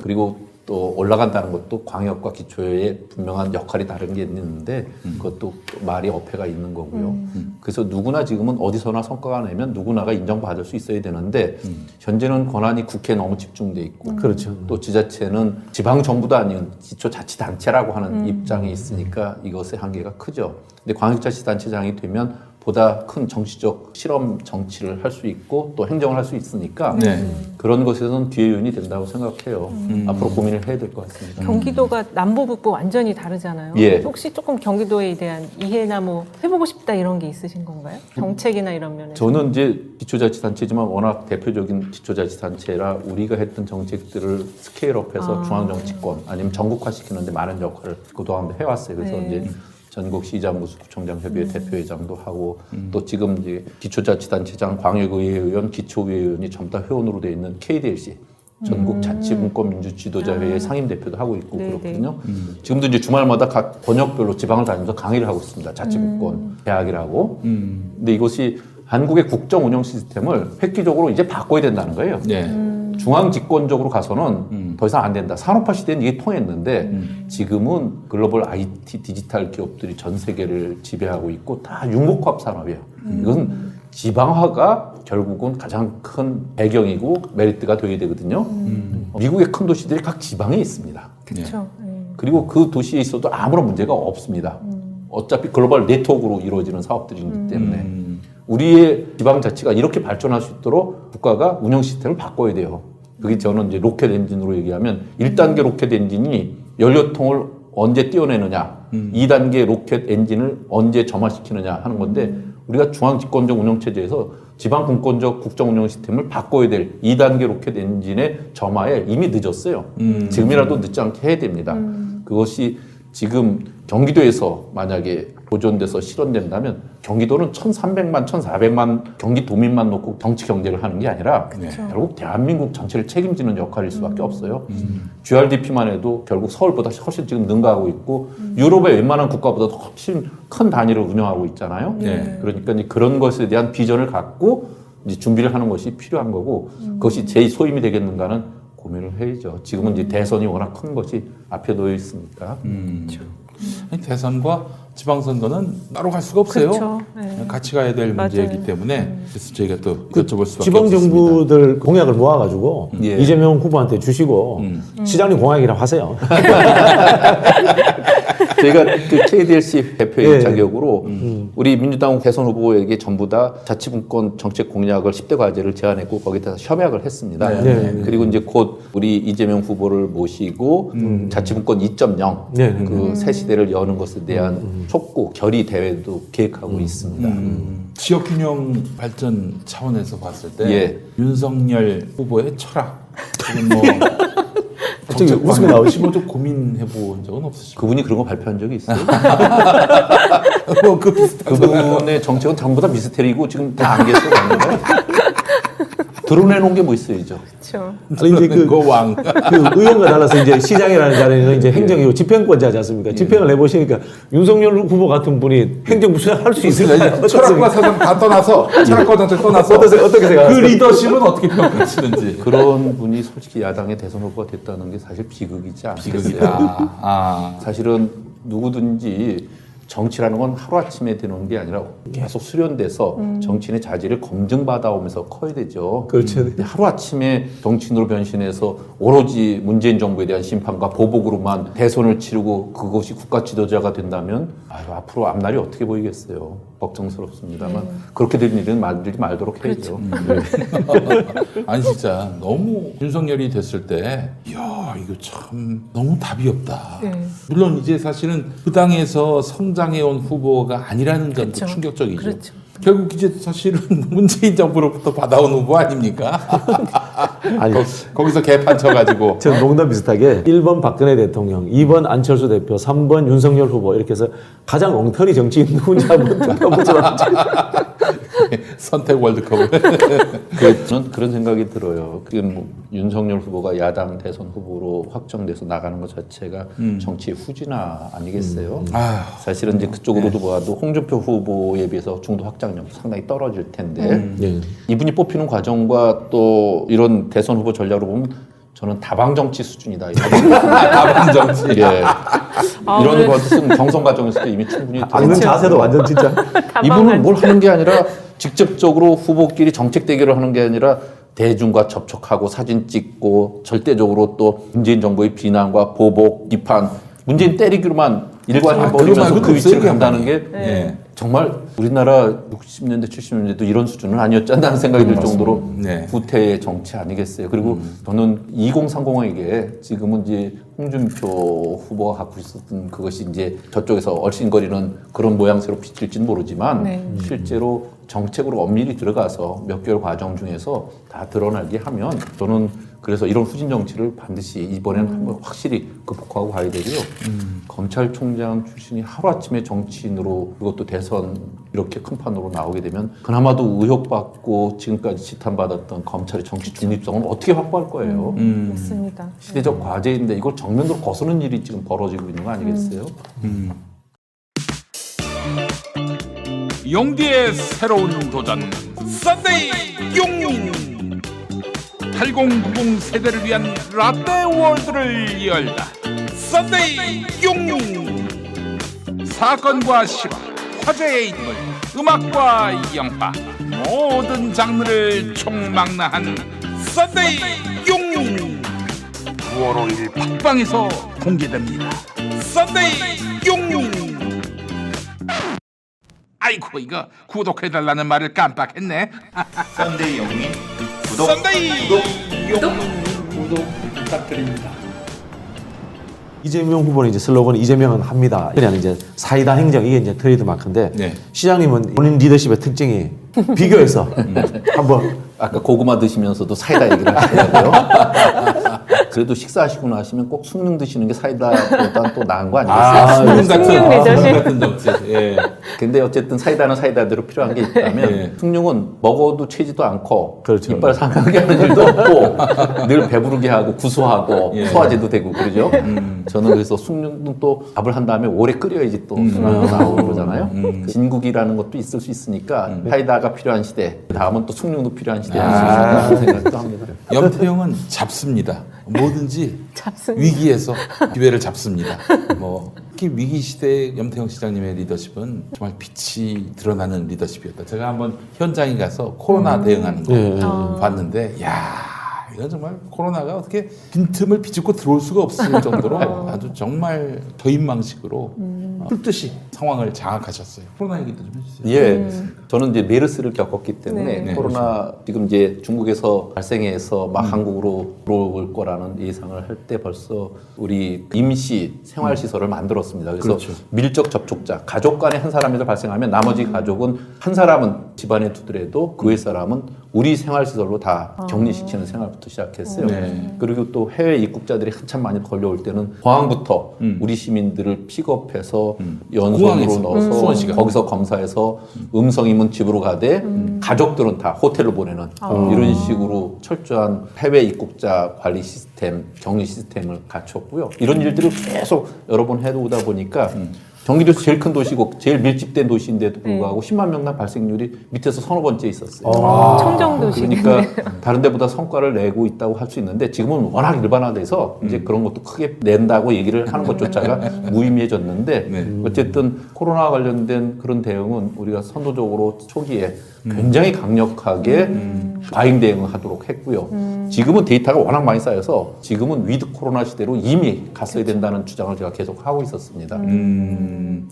그리고 또 올라간다는 것도 광역과 기초의 분명한 역할이 다른 게 있는데 그것도 말이 어폐가 있는 거고요. 그래서 누구나 지금은 어디서나 성과가 내면 누구나가 인정받을 수 있어야 되는데 현재는 권한이 국회에 너무 집중돼 있고 그렇죠. 또 지자체는 지방 정부도 아닌 기초자치단체라고 하는 입장이 있으니까 이것의 한계가 크죠. 근데 광역자치단체장이 되면 보다 큰 정치적 실험 정치를 할 수 있고 또 행정을 할 수 있으니까 네. 그런 것에서는 뒤에 요인이 된다고 생각해요. 앞으로 고민을 해야 될 것 같습니다. 경기도가 남부 북부 완전히 다르잖아요. 예. 혹시 조금 경기도에 대한 이해나 뭐 해보고 싶다 이런 게 있으신 건가요? 정책이나 이런 면에서. 저는 이제 기초자치단체지만 워낙 대표적인 기초자치단체라 우리가 했던 정책들을 스케일업해서 중앙정치권 아니면 전국화시키는 데 많은 역할을 그동안 해왔어요. 그래서 네. 이제 전국 시장구구청장 협의회 대표회장도 하고 또 지금 이제 기초자치단체장, 광역의회의원, 기초의회의원이 전부 다 회원으로 돼 있는 KDLC 전국 자치분권민주지도자회의 상임대표도 하고 있고 네네. 그렇거든요. 지금도 이제 주말마다 각 권역별로 지방을 다니면서 강의를 하고 있습니다. 자치분권 대학이라고. 근데 이것이 한국의 국정 운영 시스템을 획기적으로 이제 바꿔야 된다는 거예요. 네. 중앙 집권적으로 가서는 더 이상 안 된다. 산업화 시대는 이게 통했는데 지금은 글로벌 IT 디지털 기업들이 전 세계를 지배하고 있고 다 융복합 산업이에요. 이것은 지방화가 결국은 가장 큰 배경이고 메리트가 되어야 되거든요. 미국의 큰 도시들이 각 지방에 있습니다. 그렇죠. 그리고 그 도시에 있어도 아무런 문제가 없습니다. 어차피 글로벌 네트워크로 이루어지는 사업들이기 때문에 우리의 지방자치가 이렇게 발전할 수 있도록 국가가 운영 시스템을 바꿔야 돼요. 그게 저는 이제 로켓 엔진으로 얘기하면 1단계 로켓 엔진이 연료통을 언제 띄워내느냐, 2단계 로켓 엔진을 언제 점화시키느냐 하는 건데 우리가 중앙 집권적 운영 체제에서 지방 분권적 국정 운영 시스템을 바꿔야 될 2단계 로켓 엔진의 점화에 이미 늦었어요. 지금이라도 늦지 않게 해야 됩니다. 그것이 지금 경기도에서 만약에 보존돼서 실현된다면 경기도는 1,300만, 1,400만 경기도민만 놓고 정치 경쟁을 하는 게 아니라 결국 대한민국 전체를 책임지는 역할일 수밖에 없어요. GRDP만 해도 결국 서울보다 훨씬 지금 능가하고 있고 유럽의 웬만한 국가보다 훨씬 큰 단위를 운영하고 있잖아요. 그러니까 이제 그런 것에 대한 비전을 갖고 이제 준비를 하는 것이 필요한 거고 그것이 제 소임이 되겠는가는 고민을 해야죠. 지금은 이제 대선이 워낙 큰 것이 앞에 놓여 있으니까. 아니, 대선과 지방선거는 따로 갈 수가 없어요. 그렇죠. 네. 같이 가야 될 맞아요. 문제이기 때문에 그래서 저희가 또 여쭤볼 수밖에 지방 없습니다. 정부들 공약을 모아가지고 예. 이재명 후보한테 주시고 시장님 공약이라 하세요. 저희가 그 KDLC 대표의 예. 자격으로 우리 민주당 대선 후보에게 전부 다 자치분권 정책 공약을 10대 과제를 제안했고 거기다 협약을 했습니다. 네. 그리고 이제 곧 우리 이재명 후보를 모시고 자치분권 2.0 네. 그 새 시대를 여는 것에 대한 촉구 결의 대회도 계획하고 있습니다. 지역 균형 발전 차원에서 봤을 때 예. 윤석열 후보의 철학 혹은 뭐 갑자기 정책 웃음이 방향 나오시죠? 좀 고민해 본 적은 없으십니까? 그분이 그런 거 발표한 적이 있어요? 그 비슷한 그분의 정책은 전부 다 미스테리고 지금 다 안개 속에 있는 거예요. 드러내놓은 게 뭐 있어야죠. 그렇죠. 아니, 이제 그 왕. 그 의원과 달라서 이제 시장이라는 자리는 이제 행정이고 집행권자지 않습니까? 집행을 해보시니까 윤석열 후보 같은 분이 행정부 수행할 수 있을까요? 철학과 사상 다 떠나서 철학과 정책 떠나서 어떻게 그 생각하세요? 리더십은 어떻게 평가하시는지. 그런 분이 솔직히 야당의 대선 후보가 됐다는 게 사실 비극이지 않겠어요. 비극이다. 사실은 누구든지 정치라는 건 하루아침에 되는 게 아니라 계속 수련돼서 정치인의 자질을 검증받아오면서 커야 되죠. 그렇죠. 근데 하루아침에 정치인으로 변신해서 오로지 문재인 정부에 대한 심판과 보복으로만 대선을 치르고 그것이 국가 지도자가 된다면 앞으로 앞날이 어떻게 보이겠어요. 걱정스럽습니다만 그렇게 될 일은 만들지 말도록 해야죠. 아니 진짜 너무 윤석열이 됐을 때 이야 이거 참 너무 답이 없다. 네. 물론 이제 사실은 그 당에서 성장해온 후보가 아니라는 점도 그렇죠. 충격적이죠. 그렇죠. 결국 이제 사실은 문재인 정부로부터 받아온 후보 아닙니까? 아니, 거기서 개판 쳐가지고 전 농담 비슷하게 1번 박근혜 대통령, 2번 안철수 대표, 3번 윤석열 후보 이렇게 해서 가장 엉터리 정치인 누군지 한번 투표해보자. 선택 월드컵을 저는 그런 생각이 들어요. 뭐 윤석열 후보가 야당 대선 후보로 확정돼서 나가는 것 자체가 정치의 후진화 아니겠어요? 사실은 이제 그쪽으로도 봐도 홍준표 후보에 비해서 중도 확장력 상당히 떨어질 텐데 예. 이분이 뽑히는 과정과 또 이런 대선 후보 전략으로 보면 저는 다방 정치 수준이다. 다방 정치. 예. 이런 것은 경선 과정에서도 이미 충분히 앉는 자세도 완전 진짜. 이분은 뭘 하는 게 아니라 직접적으로 후보끼리 정책 대결을 하는 게 아니라 대중과 접촉하고 사진 찍고 절대적으로 또 문재인 정부의 비난과 보복, 비판, 문재인 때리기로만 일관을 벌이면서 그 위치를 간다는 게 예. 정말 우리나라 60년대, 70년대도 이런 수준은 아니었지 않나 하는 생각이 들 정도로 네. 구태의 정치 아니겠어요. 그리고 저는 2030에게 지금은 이제 홍준표 후보가 갖고 있었던 그것이 이제 저쪽에서 얼씬거리는 그런 모양새로 비칠지는 모르지만 네. 실제로 정책으로 엄밀히 들어가서 몇 개월 과정 중에서 다 드러나게 하면 저는 그래서 이런 후진 정치를 반드시 이번에는 한번 확실히 극복하고 가야 되고요. 검찰총장 출신이 하루아침에 정치인으로 그것도 대선 이렇게 큰 판으로 나오게 되면 그나마도 의혹받고 지금까지 지탄받았던 검찰의 정치 중립성을 어떻게 확보할 거예요. 맞습니다. 시대적 과제인데 이걸 정면으로 거스는 일이 지금 벌어지고 있는 거 아니겠어요? 용기의 새로운 도전 썬데이 용인 8090 세대를 위한 라떼 월드를 열다 썬데이 용인 사건과 실화 화제의 인물 음악과 영화 모든 장르를 총망라한 썬데이 용인 9월 5일 팟빵에서 공개됩니다. 썬데이 용인 아이고 이거 구독해달라는 말을 깜빡했네. 썬데이 영민 구독 썬데이 구독 부탁드립니다. 이재명 후보는 이제 슬로건 이재명은 합니다. 그냥 이제 사이다 행정 이게 이제 트레이드 마크인데 네. 시장님은 본인 리더십의 특징이 비교해서 한번 아까 고구마 드시면서도 사이다 얘기를 하시더라고요. 그래도 식사하시고 나시면 꼭 숭늉 드시는 게 사이다보다 또 나은 거 아니겠어요? 숭늉 리더십. 같은 정치. 예. 근데 어쨌든 사이다는 사이다대로 필요한 게 있다면 예. 숭늉은 먹어도 채지도 않고 그렇죠. 이빨 상하게 하는 일도 없고 늘 배부르게 하고 구수하고 예. 소화제도 되고 그러죠. 저는 그래서 숭늉은 또 밥을 한 다음에 오래 끓여야지 또 순환도 나오는 거잖아요. 진국이라는 것도 있을 수 있으니까 사이다가 필요한 시대, 다음은 또 숭늉도 필요한 시대 할 수 있다는 생각도 합니다. 염태영은 잡습니다. 뭐든지 잡습니다. 위기에서 기회를 잡습니다. 뭐 특히 위기 시대 염태영 시장님의 리더십은 정말 빛이 드러나는 리더십이었다. 제가 한번 현장에 가서 코로나 대응하는 거 예, 예. 봤는데, 야 이건 정말 코로나가 어떻게 빈틈을 비집고 들어올 수가 없을 정도로 아주 정말 저인망식으로 풀듯이 상황을 장악하셨어요. 코로나 얘기도 좀 해주세요. 예, 저는 이제 메르스를 겪었기 때문에 네. 코로나 지금 이제 중국에서 발생해서 막 한국으로 들어올 거라는 예상을 할 때 벌써 우리 임시 생활시설을 만들었습니다. 그래서 그렇죠. 밀접 접촉자, 가족 간에 한 사람에서 발생하면 나머지 가족은 한 사람은 집안에 두더라도 그 외 사람은 우리 생활시설로 다 격리시키는 생활부터 시작했어요. 네. 그리고 또 해외 입국자들이 한참 많이 걸려올 때는 공항부터 우리 시민들을 픽업해서 연수원으로 공항에서, 넣어서 수원시가. 거기서 검사해서 음성이면 집으로 가되 가족들은 다 호텔로 보내는 이런 식으로 철저한 해외 입국자 관리 시스템, 격리 시스템을 갖췄고요. 이런 일들을 계속 여러 번 해오다 보니까 경기도에서 제일 큰 도시고 제일 밀집된 도시인데도 불구하고 10만 명당 발생률이 밑에서 서너 번째 있었어요. 청정도시. 그러니까 다른 데보다 성과를 내고 있다고 할 수 있는데 지금은 워낙 일반화돼서 이제 그런 것도 크게 낸다고 얘기를 하는 것조차가 무의미해졌는데 네. 어쨌든 코로나 관련된 그런 대응은 우리가 선도적으로 초기에 굉장히 강력하게 과잉 대응을 하도록 했고요. 지금은 데이터가 워낙 많이 쌓여서 지금은 위드 코로나 시대로 이미 갔어야 된다는 주장을 제가 계속 하고 있었습니다.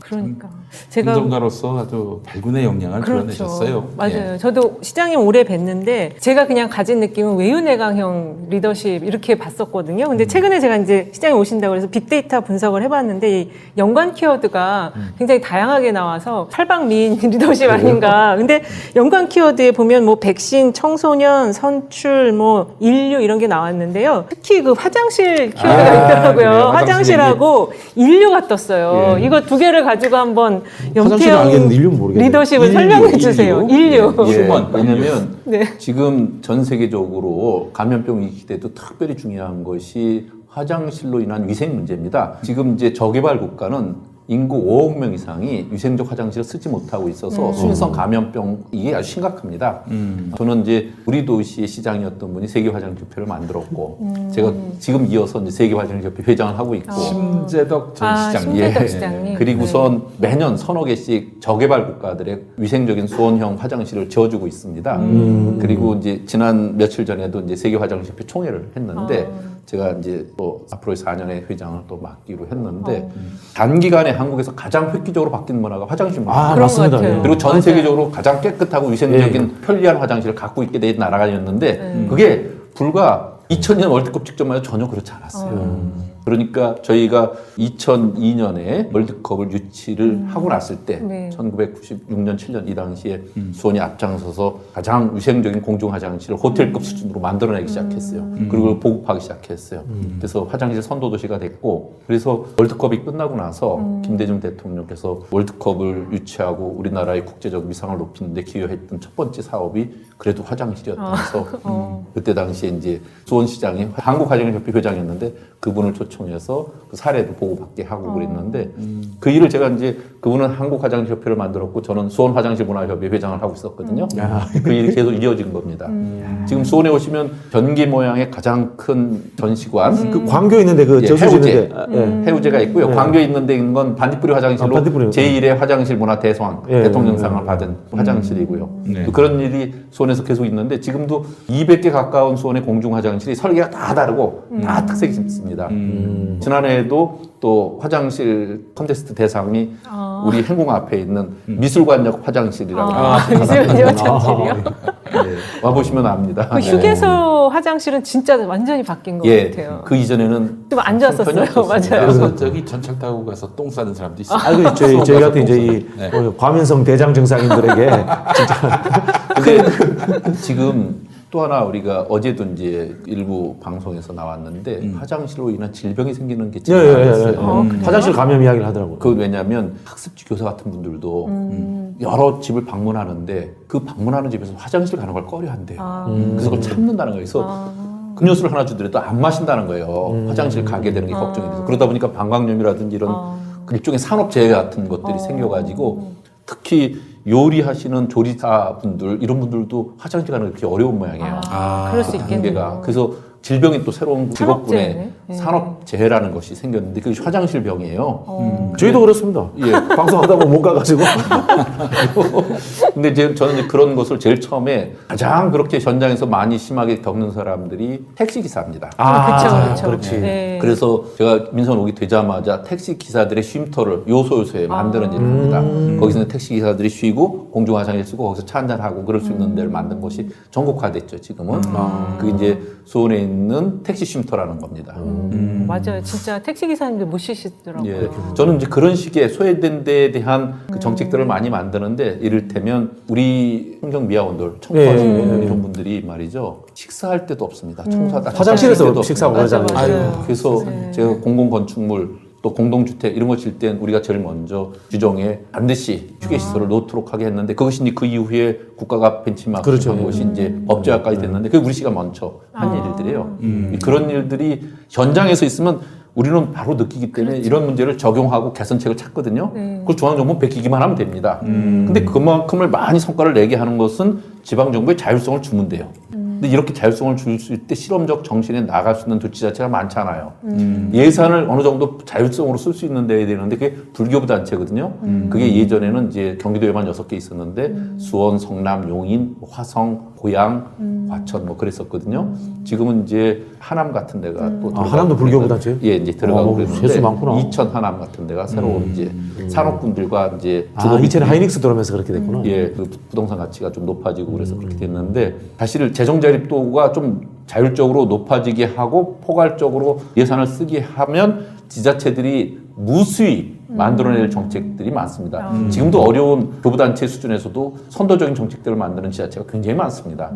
그러니까 제가 행정가로서 아주 발군의 역량을 드러내셨어요. 맞아요. 예. 저도 시장님 오래 뵀는데 제가 그냥 가진 느낌은 외유내강형 리더십 이렇게 봤었거든요. 근데 최근에 제가 이제 시장님 오신다고 해서 빅데이터 분석을 해봤는데 이 연관 키워드가 굉장히 다양하게 나와서 팔방미인 리더십 아닌가. 근데 연관 키워드에 보면 뭐 백신, 청소년, 선출, 뭐 인류 이런 게 나왔는데요. 특히 그 화장실 키워드가 있더라고요. 그래요? 화장실하고 인류가 떴어요. 이거 두 개를 가지고 한번 화장실은 알겠는데 인류는 염태영 모르겠네요. 리더십을 설명해 주세요. 인류. 예, 휴먼. 왜냐면 네. 지금 전 세계적으로 감염병 위기 때도 특별히 중요한 것이 화장실로 인한 위생 문제입니다. 지금 이제 저개발 국가는 인구 5억 명 이상이 위생적 화장실을 쓰지 못하고 있어서 순성 감염병 이게 아주 심각합니다. 저는 이제 우리 도시의 시장이었던 분이 세계화장실협회를 만들었고 제가 지금 이어서 이제 세계화장실협회 회장을 하고 있고 심재덕 전 시장님. 심재덕 예. 시장님. 그리고선 매년 서너 개씩 저개발 국가들의 위생적인 수원형 화장실을 지어주고 있습니다. 그리고 이제 지난 며칠 전에도 이제 세계화장실협회 총회를 했는데 제가 이제 또 앞으로 4년의 회장을 또 맡기로 했는데 단기간에 한국에서 가장 획기적으로 바뀐 문화가 화장실 문화. 아 그런 맞습니다. 것 같아요. 예. 그리고 전 맞아요. 세계적으로 가장 깨끗하고 위생적인 편리한 화장실을 갖고 있게 된 나라가였는데 그게 불과 2002년 월드컵 직전만 해도 전혀 그렇지 않았어요. 그러니까 저희가 2002년에 월드컵을 유치를 하고 났을 때 네. 1996년, 7년 이 당시에 수원이 앞장서서 가장 위생적인 공중 화장실을 호텔급 수준으로 만들어내기 시작했어요. 그리고 보급하기 시작했어요. 그래서 화장실 선도도시가 됐고 그래서 월드컵이 끝나고 나서 김대중 대통령께서 월드컵을 유치하고 우리나라의 국제적 위상을 높이는 데 기여했던 첫 번째 사업이 그래도 화장실이었다면서 그때 당시에 이제 수원시장이 한국화장실협회 회장이었는데 그분을 초청해서 그 사례도 보고받게 하고 그랬는데 그 일을 제가 이제 그분은 한국화장실협회를 만들었고 저는 수원화장실문화협회 회장을 하고 있었거든요. 그 일이 계속 이어진 겁니다. 지금 수원에 오시면 변기 모양의 가장 큰 전시관 그 광교 있는데 그 예, 저수지 해우제. 있는데 해우제가 있고요. 광교에 있는 데 있는 건 반딧불이 화장실로 반딧불이. 제1의 화장실 문화 대상 예, 대통령상을 받은 화장실이고요. 네. 또 그런 일이 수원에서 계속 있는데 지금도 200개 가까운 수원의 공중 화장실이 설계가 다 다르고 다 특색이 있습니다. 지난해에도 또 화장실 콘테스트 대상이 우리 행궁 앞에 있는 미술관역 화장실이라고 미술관역 화장실이요? 네, 와보시면 압니다. 그 휴게소 화장실은 진짜 완전히 바뀐 것 예, 같아요. 그 이전에는 좀 안 좋았었어요. 편이었었습니다. 맞아요. 그래서 저기 전철 타고 가서 똥 싸는 사람도 있어요. 그 저희 같은 이제 이 네. 과민성 대장 증상인들에게 근데 지금 또 하나 우리가 어제도 이제 일부 방송에서 나왔는데 화장실로 인한 질병이 생기는 게 예, 지금 예, 예, 많았어요. 예. 화장실 감염 이야기를 하더라고요. 그 왜냐하면 학습지 교사 같은 분들도 여러 집을 방문하는데 그 방문하는 집에서 화장실 가는 걸 꺼려한대요. 그래서 그걸 참는다는 거예요. 그래서 음료수를 하나 주더라도 안 마신다는 거예요. 화장실 가게 되는 게 걱정이 돼서. 그러다 보니까 방광염이라든지 이런 그 일종의 산업재해 같은 것들이 생겨가지고 특히 요리하시는 조리사분들 이런 분들도 화장실 가는 게 그렇게 어려운 모양이에요. 그럴 수 단계가. 있겠네요. 그래서 질병이 또 새로운 직업군의 산업재해네. 예. 산업재해라는 것이 생겼는데 그게 화장실 병이에요. 저희도 그렇습니다. 예. 방송하다 보면 못 가가지고. 근데 이제 저는 이제 그런 것을 제일 처음에 가장 그렇게 현장에서 많이 심하게 겪는 사람들이 택시 기사입니다. 그렇죠. 그렇지. 네. 그래서 제가 민선 오기 되자마자 택시 기사들의 쉼터를 요소요소에 만드는 일을 합니다. 거기서는 택시 기사들이 쉬고 공중 화장실 쓰고 거기서 차 한잔 하고 그럴 수 있는 데를 만든 것이 전국화됐죠 지금은. 그게 이제 수원에 있는 택시 쉼터라는 겁니다. 맞아요. 진짜 택시 기사님들 못 쉬시더라고요. 예, 저는 이제 그런 식의 소외된 데에 대한 그 정책들을 많이 만드는데 이를테면 우리 환경미화원들 청소하시는 이런 분들이 말이죠 식사할 때도 없습니다. 청소하다 화장실에서 때도 식사하고 없습니다. 그러잖아요. 맞아요. 그래서 제가 공공건축물 또 공동주택 이런 거 질 땐 우리가 제일 먼저 규정에 반드시 휴게시설을 놓도록 하게 했는데 그것이 이제 그 이후에 국가가 벤치마크 그렇죠. 한 것이 이제 법제화까지 됐는데 그게 우리 시가 먼저 한 일들이에요. 그런 일들이 현장에서 있으면 우리는 바로 느끼기 때문에 이런 문제를 적용하고 개선책을 찾거든요. 그걸 중앙정부는 베끼기만 하면 됩니다. 근데 그만큼을 많이 성과를 내게 하는 것은 지방정부의 자율성을 주면 돼요. 근데 이렇게 자율성을 줄 수 있을 때 실험적 정신에 나갈 수 있는 조치자체가 많잖아요. 예산을 어느 정도 자율성으로 쓸 수 있는 데야 되는데 그게 불교부 단체거든요. 그게 예전에는 이제 경기도에만 6개 있었는데 수원, 성남, 용인, 화성, 고양, 과천 뭐 그랬었거든요. 지금은 이제 하남 같은 데가 또 들어가고 하남도 불교부 단체요? 예, 이제 들어가고 그랬는데 세수 많구나. 이천 하남 같은 데가 새로운 이제 산업군들과 이제 이천에 하이닉스 들어오면서 그렇게 됐구나. 예, 그 부동산 가치가 좀 높아지고 그래서 그렇게 됐는데 사실 재정 자립도가 좀 자율적으로 높아지게 하고 포괄적으로 예산을 쓰게 하면 지자체들이 무수히 만들어낼 정책들이 많습니다. 지금도 어려운 교부단체 수준에서도 선도적인 정책들을 만드는 지자체가 굉장히 많습니다.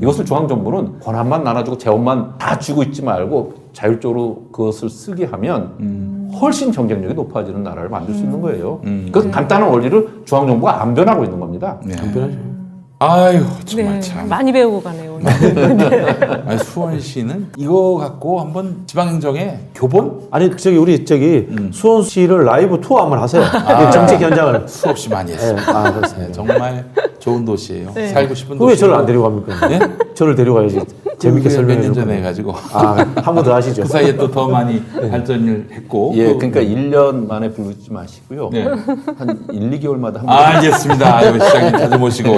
이것을 중앙정부는 권한만 나눠주고 재원만 다 쥐고 있지 말고 자율적으로 그것을 쓰게 하면 훨씬 경쟁력이 높아지는 나라를 만들 수 있는 거예요. 그 간단한 원리를 중앙정부가 안 변하고 있는 겁니다. 네. 변하죠. 아유 정말 네, 참. 많이 배우고 가네요. 오늘. 아니, 수원시는 이거 갖고 한번 지방행정에 교본 아니 우리 수원시를 라이브 투어 한번 하세요. 정책 현장을. 수없이 많이 했어요. 그렇습니다. 네, 정말 좋은 도시예요. 네. 살고 싶은 왜 도시. 저를 안 데려갑니까? 네? 저를 데려가야지. 재밌게 설명해 몇년 줄 전에 거예요. 해가지고 한 번 더 하시죠. 그 사이에 또 더 많이 발전을 했고. 예, 또- 그러니까 1년 만에 부르지 마시고요. 네. 한 1, 2개월마다 한 번. 알겠습니다. 아유, 시장님 자주 모시고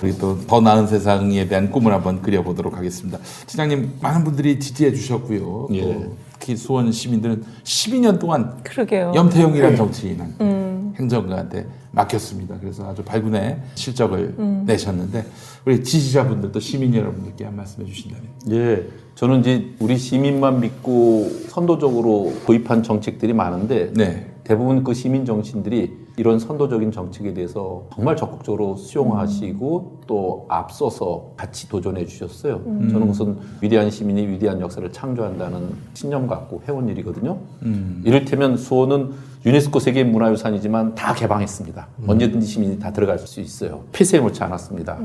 우리 또 더 나은 세상에 대한 꿈을 한번 그려보도록 하겠습니다. 시장님 많은 분들이 지지해 주셨고요. 예. 또 특히 수원 시민들은 12년 동안 그러게요. 염태영이라는 정치인은 행정가한테 맡겼습니다. 그래서 아주 발군의 실적을 내셨는데 우리 지지자분들 또 시민 여러분들께 한 말씀 해주신다면. 예, 저는 이제 우리 시민만 믿고 선도적으로 도입한 정책들이 많은데 네. 대부분 그 시민 정신들이 이런 선도적인 정책에 대해서 정말 적극적으로 수용하시고 또 앞서서 같이 도전해 주셨어요. 저는 우선 위대한 시민이 위대한 역사를 창조한다는 신념 갖고 해온 일이거든요. 이를테면 수원은 유네스코 세계문화유산이지만 다 개방했습니다. 언제든지 시민이 다 들어갈 수 있어요. 폐쇄해 놓지 않았습니다.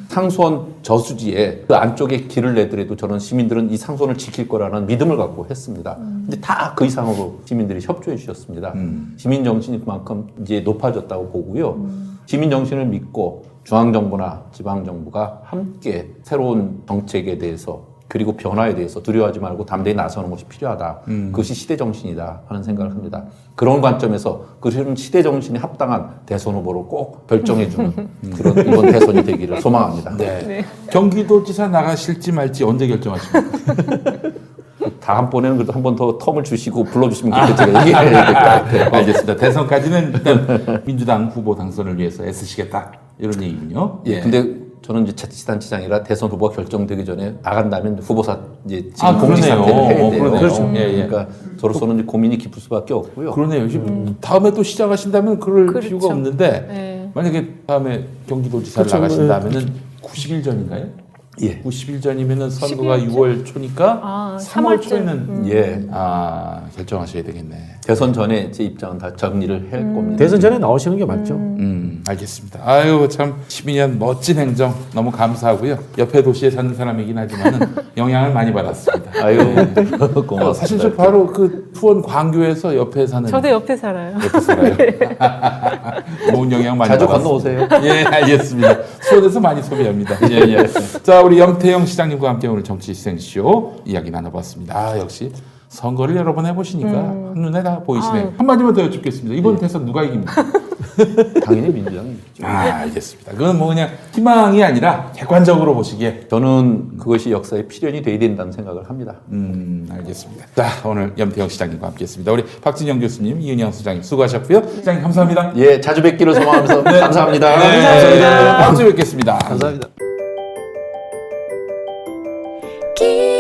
상수원 저수지에 그 안쪽에 길을 내더라도 저는 시민들은 이 상수원을 지킬 거라는 믿음을 갖고 했습니다. 근데 다 그 이상으로 시민들이 협조해 주셨습니다. 시민 정신이 그만큼 이제 높아졌다고 보고요. 시민 정신을 믿고 중앙정부나 지방정부가 함께 새로운 정책에 대해서 그리고 변화에 대해서 두려워하지 말고 담대히 나서는 것이 필요하다. 그것이 시대정신이다 하는 생각을 합니다. 그런 관점에서 그런 시대정신에 합당한 대선 후보를 꼭 결정해주는 그런 이번 대선이 되기를 소망합니다. 네. 경기도지사 나가실지 말지 언제 결정하십니까? 다음번에는 그래도 한 번 더 텀을 주시고 불러주시면 그때 제가 얘기해야 될 것 같아요. 알겠습니다. 대선까지는 일단 민주당 후보 당선을 위해서 애쓰시겠다 이런 얘기군요. 예, 근데 저는 이제 자치단체장이라 대선 후보가 결정되기 전에 나간다면 후보사 이제 지금 아, 공직 그러네요. 상태를 해야 돼요. 그러네요. 그렇죠. 예, 예. 그러니까 저로서는 이제 고민이 깊을 수밖에 없고요. 그러네요. 지금 다음에 또 시작하신다면 그럴 그렇죠. 필요가 없는데 네. 만약에 다음에 경기도지사를 그렇죠. 나가신다면은 90일 전인가요? 예. 90일 전이면은 선거가 12월 6월 초니까 아, 3월 3월쯤. 초에는 예. 결정하셔야 되겠네. 대선 전에 제 입장은 다 정리를 할 겁니다. 대선 전에 나오시는 게 맞죠. 알겠습니다. 아유, 참, 12년 멋진 행정 너무 감사하고요. 옆에 도시에 사는 사람이긴 하지만은 영향을 많이 받았습니다. 아유, 고맙습니다. 사실 저 바로 그 투원 광교에서 옆에 사는. 저도 옆에 살아요. 옆에 살아요. 좋은 영향 많이 자주 받았습니다. 건너오세요. 예, 알겠습니다. 수원에서 많이 소비합니다. 예, 예. 자, 우리 염태영 시장님과 함께 오늘 정치시생쇼 이야기 나눠봤습니다. 아, 역시 선거를 여러 번 해보시니까 한눈에 다 보이시네요. 아유. 한마디만 더 여쭙겠습니다. 이번 대선 누가 이깁니까? 당연히 민주당이죠. 알겠습니다. 그건 뭐 그냥 희망이 아니라 객관적으로 보시기에. 저는 그것이 역사의 필연이 돼야 된다는 생각을 합니다. 알겠습니다. 자, 오늘 염태영 시장님과 함께했습니다. 우리 박진영 교수님, 이은영 소장님 수고하셨고요. 시장님 감사합니다. 예, 자주 뵙기를 소망하면서 감사합니다. 네, 감사합니다. 다음 주에 뵙겠습니다. 감사합니다. 길